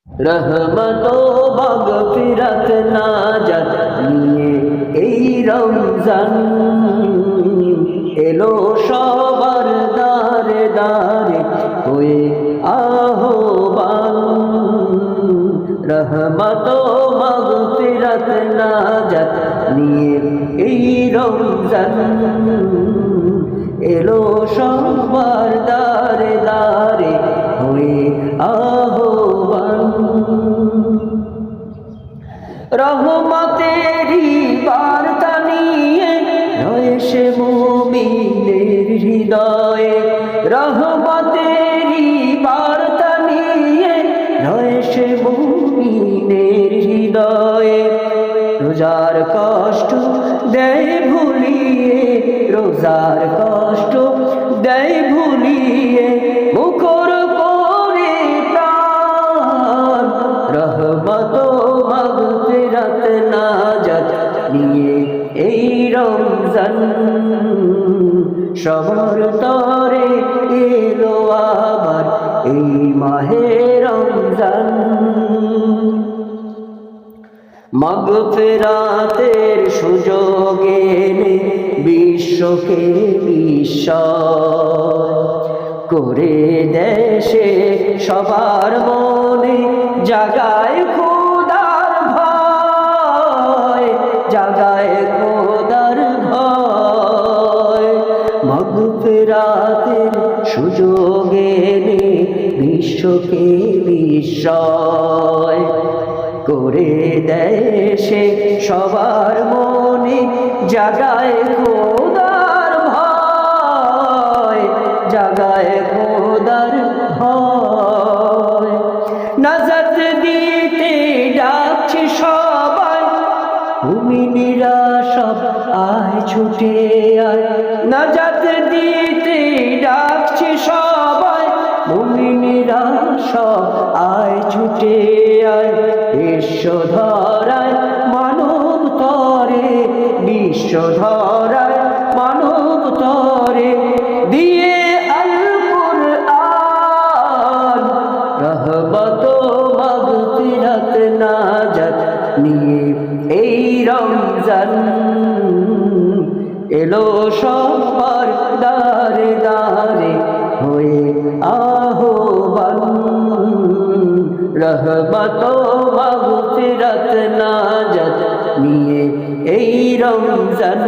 रहमत मगफिरत नाजात নিয়ে এই রমজান এলো সবার দারে দারে হয়ে আহ্বান। रहमत मगफिरत नाजात নিয়ে এই রমজান এলো সবার দারে দারে হয়ে আহ্বান। রহমতেরি বার্তা নিয়ে রয়েছে মুমিনের হৃদয়ে, রহমতেরি বার্তা নিয়ে রয়েছে মুমিনের হৃদয়ে। রোজার কষ্ট দেয় ভুলিয়ে, রোজার কষ্ট দেয় ভুলিয়ে মুখর করে প্রাণ। রহমত মগফিরত নাজাত নিয়ে এই রমজান সবার তরে এলো আবার এই মাহে রমজান। মগফিরাতের সুযোগ এনে বিশ্বকে বিস্ময় করে দেশে সবার মনে জাগায় খোদার ভয়, জাগায় খোদার ভয়। মগফিরাতের সুযোগ এনে বিশ্বকে বিস্ময় করে দেশে সবার মনে জাগায় খোদার ভয়, জাগায় খোদার ভয়। নাজাত দিতে ডাকছে সবাই মুমিনেরা সব আয় ছুটে আয়। নাজাত দিতে ডাকছে সবাই মুমিনেরা সব আয় ছুটে আয়। বিশ্ব ধরায় মানব তরে, বিশ্ব ধরায় মানব তরে দিয়ে আল কুরআন। রহমত মগফিরত নাজাত নিয়ে এই রমজান এলো সবার দারে দারে হয়ে আহ্বান। रहमत मगफिरत नाजात নিয়ে এই রমজান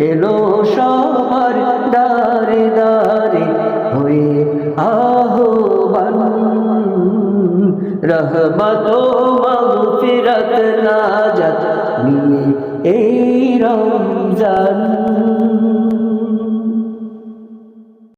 এলো সবার দারে দারে হয়ে আহ্বান। रहमत मगफिरत नाजात নিয়ে এই রমজান।